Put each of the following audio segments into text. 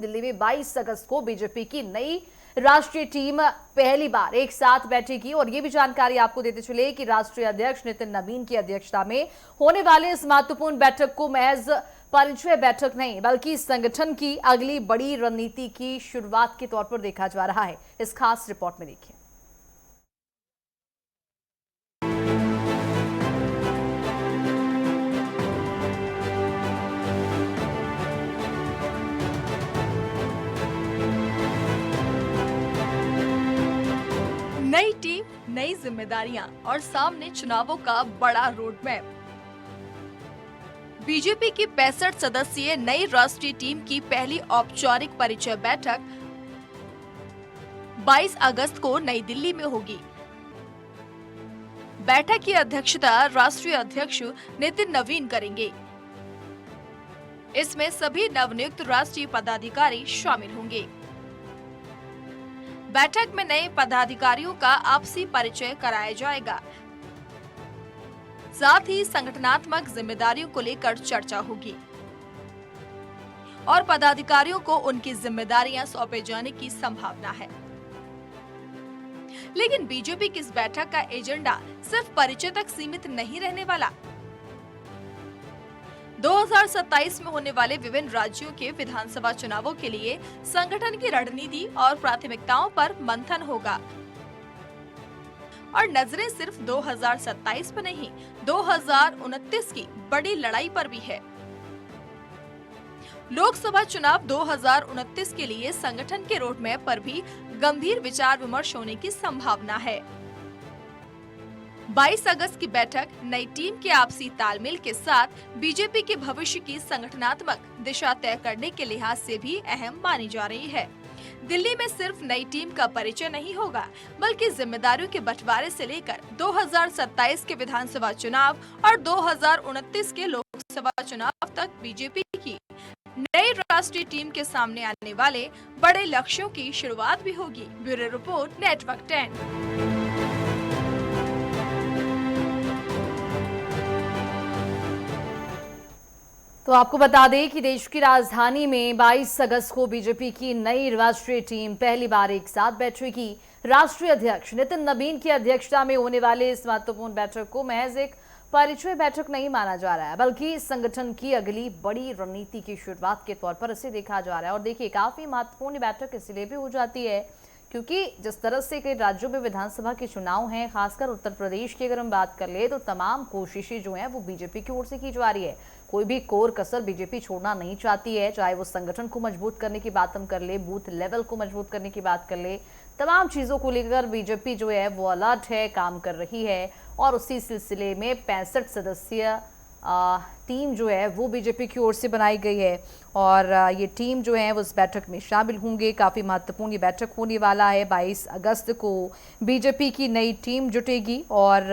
दिल्ली में 22 अगस्त को बीजेपी की नई राष्ट्रीय टीम पहली बार एक साथ बैठेगी। और ये भी जानकारी आपको देते चले कि राष्ट्रीय अध्यक्ष नितिन नवीन की अध्यक्षता में होने वाले इस महत्वपूर्ण बैठक को महज परिचय बैठक नहीं बल्कि संगठन की अगली बड़ी रणनीति की शुरुआत के तौर पर देखा जा रहा है। इस खास रिपोर्ट में देखिए। नई टीम, नई जिम्मेदारियां और सामने चुनावों का बड़ा रोड मैप। बीजेपी की 65 सदस्यीय नई राष्ट्रीय टीम की पहली औपचारिक परिचय बैठक 22 अगस्त को नई दिल्ली में होगी। बैठक की अध्यक्षता राष्ट्रीय अध्यक्ष नितिन नवीन करेंगे। इसमें सभी नवनियुक्त राष्ट्रीय पदाधिकारी शामिल होंगे। बैठक में नए पदाधिकारियों का आपसी परिचय कराया जाएगा। साथ ही संगठनात्मक जिम्मेदारियों को लेकर चर्चा होगी और पदाधिकारियों को उनकी जिम्मेदारियां सौंपे जाने की संभावना है। लेकिन बीजेपी की इस बैठक का एजेंडा सिर्फ परिचय तक सीमित नहीं रहने वाला। 2027 में होने वाले विभिन्न राज्यों के विधानसभा चुनावों के लिए संगठन की रणनीति और प्राथमिकताओं पर मंथन होगा। और नजरें सिर्फ 2027 पर नहीं, 2029 की बड़ी लड़ाई पर भी है। लोकसभा चुनाव 2029 के लिए संगठन के रोडमैप पर भी गंभीर विचार विमर्श होने की संभावना है। 22 अगस्त की बैठक नई टीम के आपसी तालमेल के साथ बीजेपी के भविष्य की संगठनात्मक दिशा तय करने के लिहाज से भी अहम मानी जा रही है। दिल्ली में सिर्फ नई टीम का परिचय नहीं होगा बल्कि जिम्मेदारियों के बंटवारे से लेकर 2027 के विधानसभा चुनाव और 2029 के लोकसभा चुनाव तक बीजेपी की नई राष्ट्रीय टीम के सामने आने वाले बड़े लक्ष्यों की शुरुआत भी होगी। Bureau report, network 10। तो आपको बता दें कि देश की राजधानी में 22 अगस्त को बीजेपी की नई राष्ट्रीय टीम पहली बार एक साथ बैठेगी। राष्ट्रीय अध्यक्ष नितिन नवीन की अध्यक्षता में होने वाले इस महत्वपूर्ण बैठक को महज एक परिचय बैठक नहीं माना जा रहा है बल्कि संगठन की अगली बड़ी रणनीति की शुरुआत के तौर पर इसे देखा जा रहा है। और देखिए, काफी महत्वपूर्ण बैठक इसलिए भी हो जाती है क्योंकि जिस तरह से कई राज्यों में विधानसभा के चुनाव हैं, खासकर उत्तर प्रदेश की अगर हम बात कर ले तो तमाम कोशिशें जो हैं वो बीजेपी की ओर से की जा रही है। कोई भी कोर कसर बीजेपी छोड़ना नहीं चाहती है, चाहे वो संगठन को मजबूत करने की बात हम कर ले, बूथ लेवल को मजबूत करने की बात कर ले, तमाम चीज़ों को लेकर बीजेपी जो है वो अलर्ट है, काम कर रही है। और उसी सिलसिले में 65 सदस्यीय टीम जो है वो बीजेपी की ओर से बनाई गई है और ये टीम जो है वो इस बैठक में शामिल होंगे। काफ़ी महत्वपूर्ण ये बैठक होने वाला है। 22 अगस्त को बीजेपी की नई टीम जुटेगी और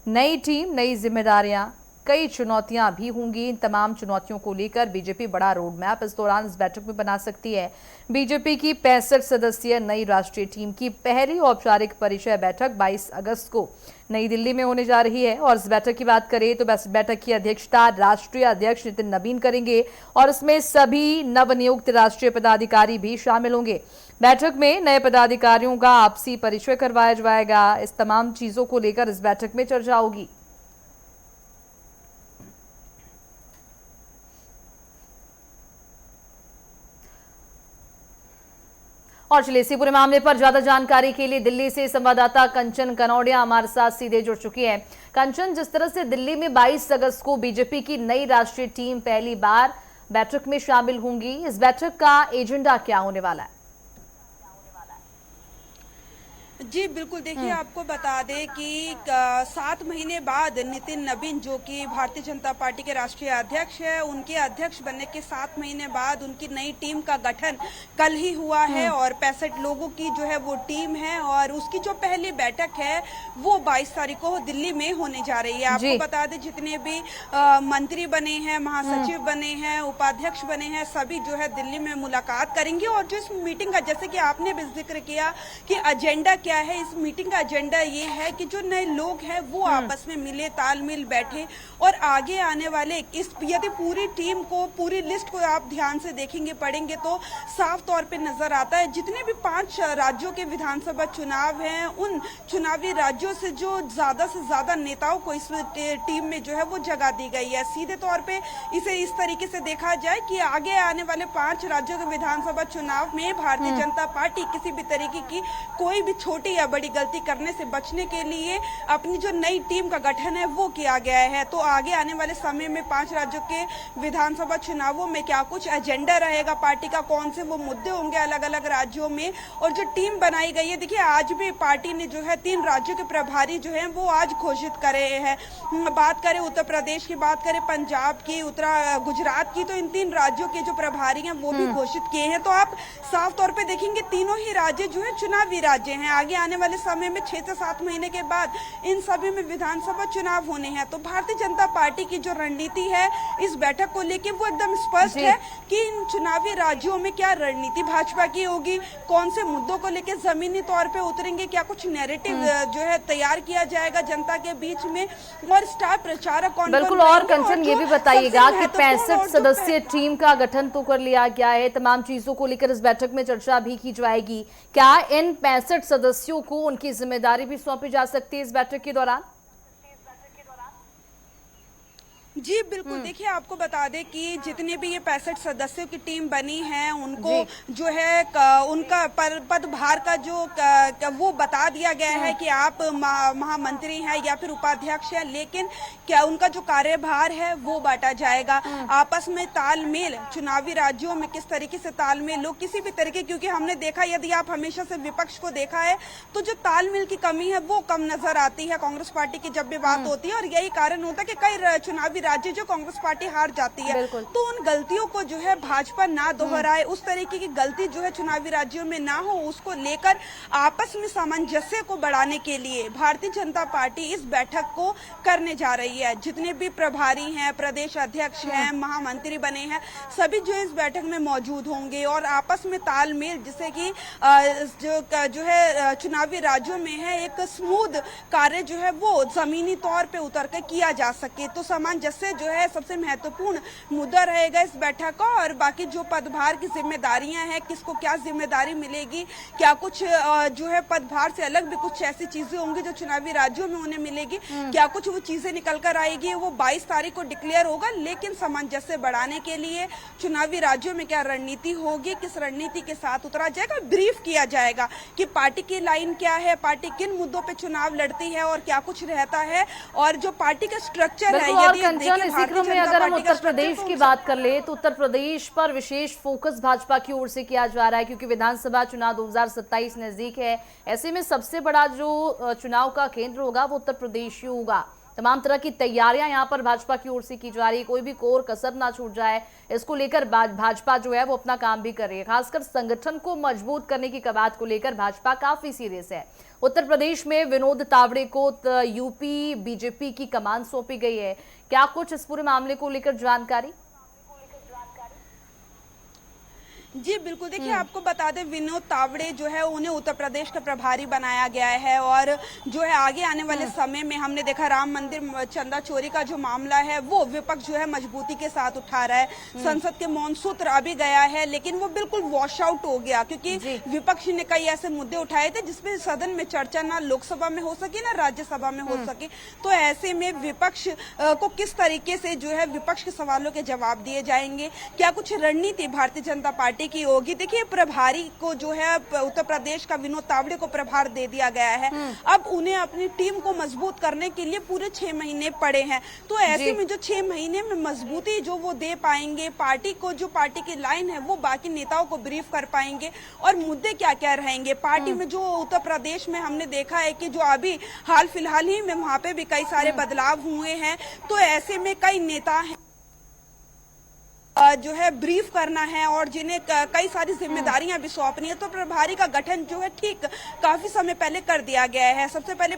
नई टीम, नई जिम्मेदारियां, कई चुनौतियां भी होंगी। इन तमाम चुनौतियों को लेकर बीजेपी बड़ा रोड मैप इस दौरान इस बैठक में बना सकती है। बीजेपी की 65 सदस्यीय नई राष्ट्रीय टीम की पहली औपचारिक परिचय बैठक 22 अगस्त को नई दिल्ली में होने जा रही है। और इस बैठक की बात करें तो बस बैठक की अध्यक्षता राष्ट्रीय अध्यक्ष नितिन नवीन करेंगे और इसमें सभी नवनियुक्त राष्ट्रीय पदाधिकारी भी शामिल होंगे। बैठक में नए पदाधिकारियों का आपसी परिचय करवाया जाएगा। इस तमाम चीजों को लेकर इस बैठक में चर्चा होगी। और चलिए, इसी पूरे मामले पर ज्यादा जानकारी के लिए दिल्ली से संवाददाता कंचन कनौडिया हमारे साथ सीधे जुड़ चुकी है। कंचन, जिस तरह से दिल्ली में 22 अगस्त को बीजेपी की नई राष्ट्रीय टीम पहली बार बैठक में शामिल होंगी, इस बैठक का एजेंडा क्या होने वाला है? जी बिल्कुल, देखिए आपको बता दें कि 7 महीने बाद नितिन नवीन जो कि भारतीय जनता पार्टी के राष्ट्रीय अध्यक्ष है, उनके अध्यक्ष बनने के 7 महीने बाद उनकी नई टीम का गठन कल ही हुआ है और 65 लोगों की जो है वो टीम है और उसकी जो पहली बैठक है वो 22 तारीख को दिल्ली में होने जा रही है। आपको बता दें जितने भी मंत्री बने हैं, महासचिव बने हैं, उपाध्यक्ष बने हैं, सभी जो है दिल्ली में मुलाकात करेंगे और जो इस मीटिंग का, जैसे कि आपने भी जिक्र किया कि एजेंडा क्या है, इस मीटिंग का एजेंडा ये है कि जो नए लोग हैं वो आपस में मिले, तालमेल बैठे और आगे आने वाले इस यदि पूरी टीम को, पूरी लिस्ट को आप ध्यान से देखेंगे, पढ़ेंगे तो साफ तौर पे नजर आता है जितने भी 5 राज्यों के विधानसभा चुनाव हैं, उन चुनावी राज्यों से से ज्यादा नेताओं को इस टीम में जो है वो जगह दी गई है। सीधे तौर पे इसे इस तरीके से देखा जाए कि आगे आने वाले 5 राज्यों के विधानसभा चुनाव में भारतीय जनता पार्टी किसी भी तरीके की कोई भी छोटी या बड़ी गलती करने से बचने के लिए अपनी जो नई टीम का गठन है वो किया गया है। तो आगे आने वाले समय में 5 राज्यों के विधानसभा चुनावों में क्या कुछ एजेंडा रहेगा पार्टी का, कौन से वो मुद्दे होंगे अलग अलग राज्यों में, और जो टीम बनाई गई है, देखिए आज भी पार्टी ने जो है 3 राज्यों के प्रभारी जो है वो आज घोषित करे हैं। बात करें उत्तर प्रदेश की, बात करें पंजाब की, गुजरात की, तो इन 3 राज्यों के जो प्रभारी हैं वो भी घोषित किए हैं। तो आप साफ तौर पे देखेंगे तीनों ही राज्य जो है चुनावी राज्य हैं। आगे आने वाले समय में 6 से 7 महीने के बाद इन सभी में विधानसभा चुनाव होने हैं। तो भारतीय जनता पार्टी की जो रणनीति है इस बैठक को लेकर वो एकदम स्पष्ट है कि इन चुनावी राज्यों में क्या रणनीति भाजपा की होगी, कौन से मुद्दों को लेकर जमीनी तौर पे उतरेंगे, क्या कुछ नैरेटिव जो है तैयार किया जाएगा जनता के बीच में, और स्टार प्रचारक कौन। बिल्कुल। और कंचन ये भी बताइएगा कि 65 सदस्यीय टीम का गठन तो कर लिया गया है, तमाम चीजों को लेकर इस बैठक में चर्चा भी की जाएगी। क्या इन 65 सदस्यों को उनकी जिम्मेदारी भी सौंपी जा सकती है इस बैठक के दौरान? जी बिल्कुल। देखिए आपको बता दें कि जितने भी ये 65 सदस्यों की टीम बनी है उनको जो है उनका पदभार का जो वो बता दिया गया है कि आप महामंत्री हैं या फिर उपाध्यक्ष हैं, लेकिन क्या उनका जो कार्यभार है वो बांटा जाएगा। आपस में तालमेल, चुनावी राज्यों में किस तरीके से तालमेल लोग किसी भी तरीके, क्योंकि हमने देखा यदि आप हमेशा से विपक्ष को देखा है तो जो तालमेल की कमी है वो कम नजर आती है कांग्रेस पार्टी की जब भी बात होती है, और यही कारण होता है कि कई चुनावी राज्य जो कांग्रेस पार्टी हार जाती है। तो उन गलतियों को जो है भाजपा ना दोहराए, उस तरीके की गलती जो है चुनावी राज्यों में ना हो, उसको लेकर आपस में सामंजस्य को बढ़ाने के लिए भारतीय जनता पार्टी इस बैठक को करने जा रही है। जितने भी प्रभारी हैं, प्रदेश अध्यक्ष हैं, महामंत्री बने हैं, सभी जो इस बैठक में मौजूद होंगे और आपस में तालमेल, जिससे कि जो है चुनावी राज्यों में है एक स्मूथ कार्य जो है वो जमीनी तौर पे उतर कर किया जा सके। तो सामंजस्य जो है सबसे महत्वपूर्ण मुद्दा रहेगा इस बैठक का। और बाकी जो पदभार की जिम्मेदारियां हैं, किसको क्या जिम्मेदारी मिलेगी, क्या कुछ जो है पदभार से अलग भी कुछ ऐसी चीजें होंगी जो चुनावी राज्यों में उन्हें मिलेगी, क्या कुछ वो चीजें निकल कर आएगी, वो 22 तारीख को डिक्लेयर होगा। लेकिन सामंजस्य बढ़ाने के लिए चुनावी राज्यों में क्या रणनीति होगी, किस रणनीति के साथ उतरा जाएगा, ब्रीफ किया जाएगा कि पार्टी की लाइन क्या है, पार्टी किन मुद्दों पर चुनाव लड़ती है और क्या कुछ रहता है, और जो पार्टी का स्ट्रक्चर है। यदि इसी क्रम में अगर हम उत्तर प्रदेश की बात कर ले तो उत्तर प्रदेश पर विशेष फोकस भाजपा की ओर से किया जा रहा है, क्योंकि विधानसभा चुनाव 2027 नजदीक है। ऐसे में सबसे बड़ा जो चुनाव का केंद्र होगा वो उत्तर प्रदेश ही होगा। तमाम तरह की तैयारियां यहां पर भाजपा की ओर से की जा रही है, कोई भी कोर कसर ना छूट जाए, इसको लेकर भाजपा जो है वो अपना काम भी कर रही है। खासकर संगठन को मजबूत करने की कवायद को लेकर भाजपा काफी सीरियस है। उत्तर प्रदेश में विनोद तावड़े को यूपी बीजेपी की कमान सौंपी गई है। क्या कुछ इस पूरे मामले को लेकर जानकारी? जी बिल्कुल। देखिए आपको बता दें विनोद तावड़े जो है उन्हें उत्तर प्रदेश का प्रभारी बनाया गया है, और जो है आगे आने वाले समय में हमने देखा राम मंदिर चंदा चोरी का जो मामला है वो विपक्ष जो है मजबूती के साथ उठा रहा है। संसद के मौन सूत्र अभी गया है लेकिन वो बिल्कुल वॉश आउट हो गया, क्योंकि विपक्ष ने कई ऐसे मुद्दे उठाए थे जिसमें सदन में चर्चा ना लोकसभा में हो सके ना राज्यसभा में हो सके। तो ऐसे में विपक्ष को किस तरीके से जो है विपक्ष के सवालों के जवाब दिए जाएंगे, क्या कुछ रणनीति भारतीय जनता पार्टी की होगी। देखिए प्रभारी को जो है उत्तर प्रदेश का विनोद तावड़े को प्रभार दे दिया गया है। अब उन्हें अपनी टीम को मजबूत करने के लिए पूरे 6 महीने पड़े हैं। तो ऐसे में जो 6 महीने में मजबूती जो वो दे पाएंगे, पार्टी को जो पार्टी की लाइन है वो बाकी नेताओं को ब्रीफ कर पाएंगे, और मुद्दे क्या क्या रहेंगे पार्टी में। जो उत्तर प्रदेश में हमने देखा है कि जो अभी हाल फिलहाल ही में वहां पे भी कई सारे बदलाव हुए हैं, तो ऐसे में कई नेता हैं जो है ब्रीफ करना है और जिन्हें कई सारी जिम्मेदारियां भी सौंपनी है, तो प्रभारी का गठन जो है ठीक काफी समय पहले कर दिया गया है। सबसे पहले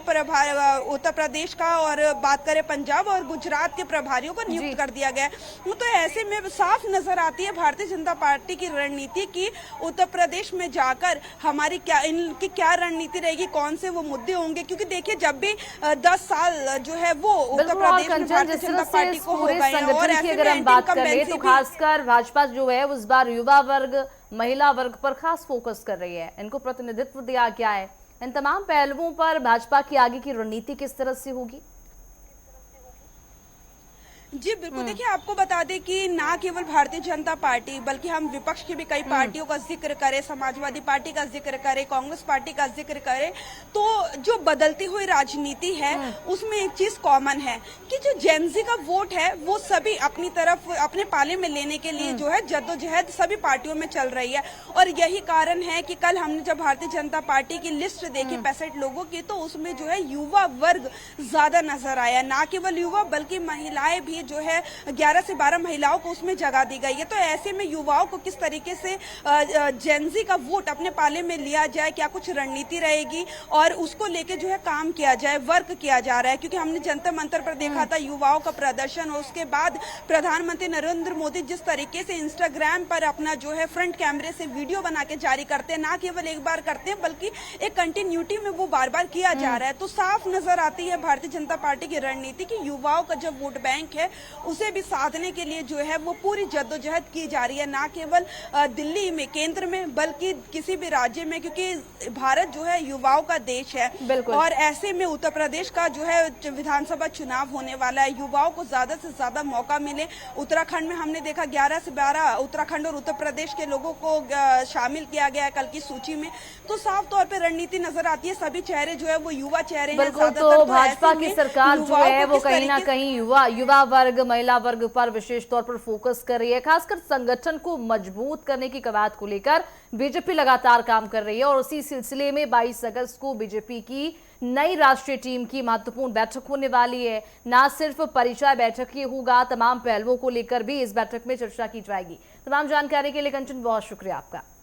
उत्तर प्रदेश का और बात करें पंजाब और गुजरात के प्रभारियों को नियुक्त कर दिया गया है। तो ऐसे में साफ नजर आती है भारतीय जनता पार्टी की रणनीति की उत्तर प्रदेश में जाकर हमारी इनकी क्या रणनीति रहेगी, कौन से वो मुद्दे होंगे, क्योंकि देखिए जब भी 10 साल जो है वो उत्तर प्रदेश में भारतीय जनता पार्टी को हो गए हैं और ऐसे अगर हम में बात करें तो इनकम्बेंसी खासकर भाजपा जो है उस बार युवा वर्ग महिला वर्ग पर खास फोकस कर रही है, इनको प्रतिनिधित्व दिया गया है। इन तमाम पहलुओं पर भाजपा की आगे की रणनीति किस तरह से होगी? जी बिल्कुल, देखिए आपको बता दें कि ना केवल भारतीय जनता पार्टी बल्कि हम विपक्ष की भी कई पार्टियों का जिक्र करें, समाजवादी पार्टी का जिक्र करें, कांग्रेस पार्टी का जिक्र करें, तो जो बदलती हुई राजनीति है उसमें एक चीज कॉमन है कि जो जेनजी का वोट है वो सभी अपनी तरफ अपने पाले में लेने के लिए जो है जद्दोजहद सभी पार्टियों में चल रही है। और यही कारण है कि कल हमने जब भारतीय जनता पार्टी की लिस्ट देखी 65 लोगों की, तो उसमें जो है युवा वर्ग ज्यादा नजर आया। ना केवल युवा बल्कि महिलाएं भी जो है 11 से 12 महिलाओं को उसमें जगह दी गई है। तो ऐसे में युवाओं को किस तरीके से जेनजी का वोट अपने पाले में लिया जाए, क्या कुछ रणनीति रहेगी और उसको लेके जो है काम किया जाए, वर्क किया जा रहा है। क्योंकि हमने जंतर मंतर पर देखा था युवाओं का प्रदर्शन और उसके बाद प्रधानमंत्री नरेंद्र मोदी जिस तरीके से इंस्टाग्राम पर अपना जो है फ्रंट कैमरे से वीडियो बना के जारी करते हैं, ना केवल एक बार करते हैं बल्कि एक कंटिन्यूटी में वो बार बार किया जा रहा है। तो साफ नजर आती है भारतीय जनता पार्टी की रणनीति की युवाओं का जो वोट बैंक है उसे भी साधने के लिए जो है वो पूरी जद्दोजहद की जा रही है, ना केवल दिल्ली में केंद्र में बल्कि किसी भी राज्य में, क्योंकि भारत जो है युवाओं का देश है। और ऐसे में उत्तर प्रदेश का जो है विधानसभा चुनाव होने वाला है, युवाओं को ज्यादा से ज्यादा मौका मिले। उत्तराखंड में हमने देखा 11 से 12 उत्तराखंड और उत्तर प्रदेश के लोगों को शामिल किया गया है कल की सूची में। तो साफ तौर पर रणनीति नजर आती है, सभी चेहरे जो है वो युवा चेहरे हैं ज्यादातर। तो भाजपा की सरकार जो है वो कहीं ना कहीं युवा वर्ग महिला वर्ग पर विशेष तौर पर फोकस कर रही है, खासकर संगठन को मजबूत करने की कवायद को लेकर बीजेपी लगातार काम कर रही है। और उसी सिलसिले में 22 अगस्त को बीजेपी की नई राष्ट्रीय टीम की महत्वपूर्ण बैठक होने वाली है। ना सिर्फ परिचय बैठक ही होगा, तमाम पहलुओं को लेकर भी इस बैठक में चर्चा की जाएगी। तमाम जानकारी के लिए कंचन बहुत शुक्रिया आपका।